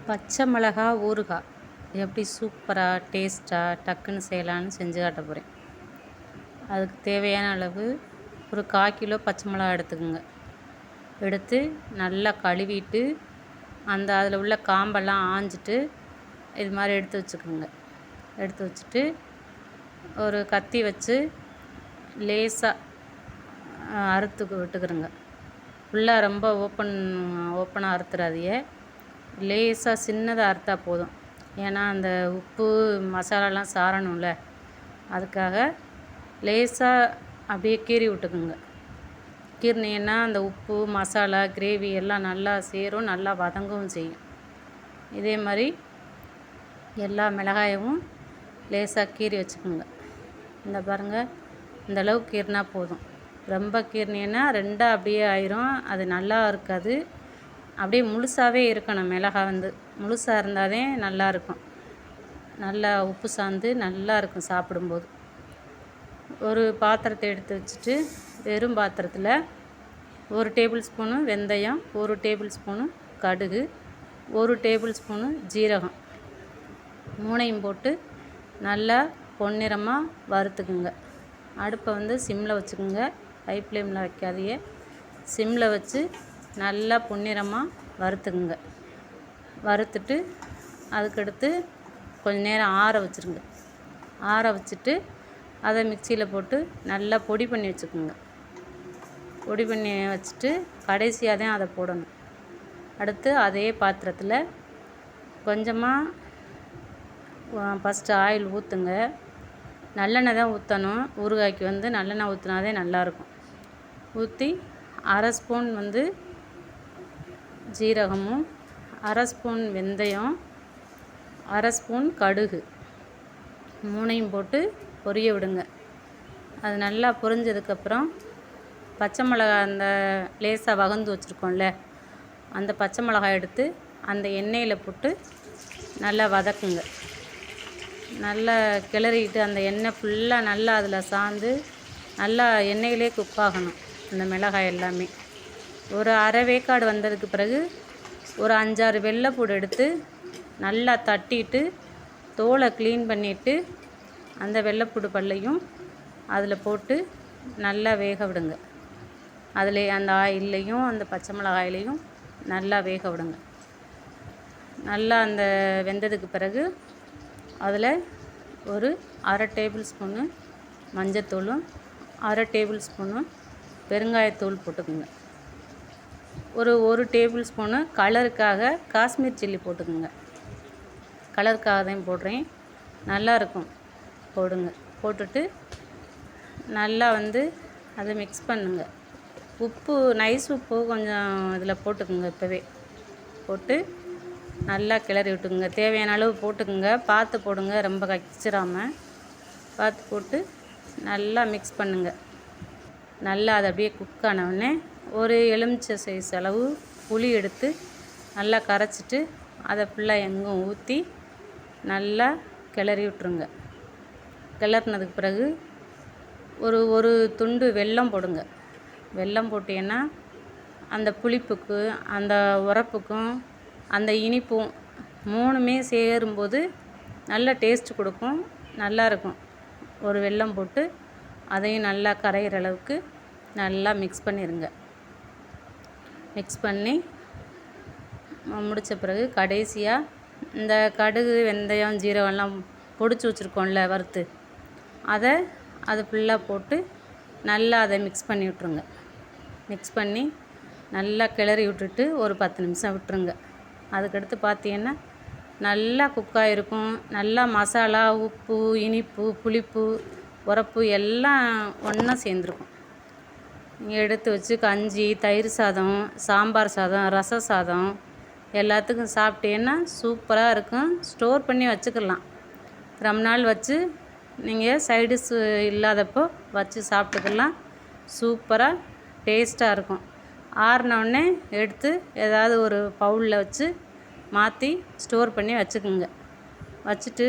பச்சை மிளகா ஊறுகாய் எப்படி சூப்பராக டேஸ்ட்டாக டக்குன்னு செய்யலான்னு செஞ்சு காட்ட போகிறேன். அதுக்கு தேவையான அளவு ஒரு 1/4 கிலோ பச்சை மிளகா எடுத்துக்கோங்க. எடுத்து நல்லா கழுவிட்டு அதில் உள்ள காம்பெல்லாம் ஆஞ்சிட்டு இது மாதிரி எடுத்து வச்சுக்கோங்க. எடுத்து வச்சுட்டு ஒரு கத்தி வச்சு லேசாக அறுத்து விட்டுக்கிறோங்க. ஃபுல்லாக ரொம்ப ஓப்பனாக அறுத்துறாதீங்க. லேசாக சின்னதாக அறுத்தா போதும். ஏன்னா அந்த உப்பு மசாலாலாம் சாரணும்ல, அதுக்காக லேசாக அப்படியே கீறி விட்டுக்குங்க. கீறினீங்கன்னா அந்த உப்பு மசாலா கிரேவி எல்லாம் நல்லா சேரும், நல்லா வதங்கவும் செய்யும். இதே மாதிரி எல்லா மிளகாயும் லேசாக கீறி வச்சுக்கோங்க. இந்த பாருங்கள், இந்த அளவுக்கு கீறினா போதும். ரொம்ப கீறினீங்கன்னா ரெண்டாக அப்படியே ஆயிரும், அது நல்லா இருக்காது. அப்படியே முழுசாகவே இருக்கணும். மிளகாய் முழுசாக இருந்தாலே நல்லாயிருக்கும். நல்லா உப்பு சார்ந்து நல்லா இருக்கும் சாப்பிடும்போது. ஒரு பாத்திரத்தை எடுத்து வச்சுட்டு வெறும் பாத்திரத்தில் 1 டேபிள் ஸ்பூனு வெந்தயம், 1 டேபிள் ஸ்பூனு கடுகு, 1 டேபிள் ஸ்பூனு ஜீரகம், 3ஐயும் போட்டு நல்லா பொன்னிறமாக வறுத்துக்குங்க. அடுப்பை சிம்மில் வச்சுக்கோங்க. ஹை ஃப்ளேமில் வைக்காதீங்க. சிம்மில் வச்சு நல்லா பொன்னிறமாக வறுத்துக்குங்க. வறுத்துட்டு அதுக்கடுத்து கொஞ்சம் நேரம் ஆற வச்சுருங்க. ஆற வச்சுட்டு அதை மிக்சியில் போட்டு நல்லா பொடி பண்ணி வச்சுக்கோங்க. பொடி பண்ணி வச்சுட்டு கடைசியாக தான் அதை போடணும். அடுத்து அதே பாத்திரத்தில் கொஞ்சமாக ஃபஸ்ட்டு ஆயில் ஊற்றுங்க. நல்லெண்ணெய் தான் ஊற்றணும். ஊறுகாய்க்கு நல்லெண்ணெய் ஊற்றினாதே நல்லாயிருக்கும். ஊற்றி 1/2 ஸ்பூன் ஜீரகமும், 1/2 ஸ்பூன் வெந்தயம், 1/2 ஸ்பூன் கடுகு, 3ஐயும் போட்டு பொரிய விடுங்க. அது நல்லா பொரிஞ்சதுக்கப்புறம் பச்சை மிளகாய் அந்த லேசாக வகந்து வச்சுருக்கோம்ல, அந்த பச்சை மிளகாய் எடுத்து அந்த எண்ணெயில் போட்டு நல்லா வதக்குங்க. நல்லா கிளறிட்டு அந்த எண்ணெய் ஃபுல்லாக நல்லா அதில் சார்ந்து நல்லா எண்ணெயிலே குக் ஆகணும். அந்த மிளகாய் எல்லாமே ஒரு அரை வேக்காடு வந்ததுக்கு பிறகு ஒரு 5-6 வெள்ளைப்பூடு எடுத்து நல்லா தட்டிட்டு தோலை க்ளீன் பண்ணிவிட்டு அந்த வெள்ளைப்பூடு பல்லையும் அதில் போட்டு நல்லா வேக விடுங்க. அதில் அந்த ஆயிலையும் அந்த பச்சை மிளகாயிலையும் நல்லா வேக விடுங்க. நல்லா அந்த வெந்ததுக்கு பிறகு அதில் ஒரு 1/2 டேபிள் ஸ்பூனு மஞ்சத்தூளும் 1/2 டேபிள் ஸ்பூனு பெருங்காயத்தூள் போட்டுக்குங்க. ஒரு டேபிள் ஸ்பூனு கலருக்காக காஷ்மீர் சில்லி போட்டுக்குங்க. கலருக்காக தான் போடுறேன், நல்லாயிருக்கும், போடுங்க. போட்டுட்டு நல்லா அதை மிக்ஸ் பண்ணுங்க. உப்பு நைஸ் உப்பு கொஞ்சம் இதில் போட்டுக்குங்க. இப்போவே போட்டு நல்லா கிளறி விட்டுக்குங்க. தேவையான அளவு போட்டுக்குங்க. பார்த்து போடுங்க, ரொம்ப கச்சிராமல் பார்த்து போட்டு நல்லா மிக்ஸ் பண்ணுங்க. நல்லா அதை அப்படியே குக் ஆனவுடனே ஒரு எலுமிச்சை சைஸ் அளவு புளி எடுத்து நல்லா கரைச்சிட்டு அதை ஃபுல்லாக எங்கும் ஊற்றி நல்லா கிளறி விட்டுருங்க. கிளறினதுக்கு பிறகு ஒரு துண்டு வெல்லம் போடுங்க. வெல்லம் போட்டீங்கன்னா அந்த புளிப்புக்கு அந்த உரப்புக்கும் அந்த இனிப்பும் 3மே சேரும்போது நல்ல டேஸ்ட் கொடுக்கும், நல்லாயிருக்கும். ஒரு வெல்லம் போட்டு அதையும் நல்லா கரையிற அளவுக்கு நல்லா மிக்ஸ் பண்ணிடுங்க. மிக்ஸ் பண்ணி முடித்த பிறகு கடைசியாக இந்த கடுகு வெந்தயம் ஜீரகம்லாம் பொடிச்சு வச்சுருக்கோம்ல வறுத்து, அது ஃபுல்லாக போட்டு நல்லா அதை மிக்ஸ் பண்ணி விட்ருங்க. மிக்ஸ் பண்ணி நல்லா கிளறி விட்டுட்டு ஒரு 10 நிமிஷம் விட்டுருங்க. அதுக்கடுத்து பார்த்தீங்கன்னா நல்லா குக்காக இருக்கும். நல்லா மசாலா, உப்பு, இனிப்பு, புளிப்பு, உரப்பு எல்லாம் ஒன்றா சேர்ந்துருக்கும். நீங்கள் எடுத்து வச்சு கஞ்சி, தயிர் சாதம், சாம்பார் சாதம், ரச சாதம் எல்லாத்துக்கும் சாப்பிட்டீங்கன்னா சூப்பராக இருக்கும். ஸ்டோர் பண்ணி வச்சுக்கலாம். ரொம்ப நாள் வச்சு நீங்கள் சைடிஷ் இல்லாதப்போ வச்சு சாப்பிட்டுக்கலாம். சூப்பராக டேஸ்ட்டாக இருக்கும். ஆறினோடனே எடுத்து ஏதாவது ஒரு பவுலில் வச்சு மாற்றி ஸ்டோர் பண்ணி வச்சுக்குங்க. வச்சுட்டு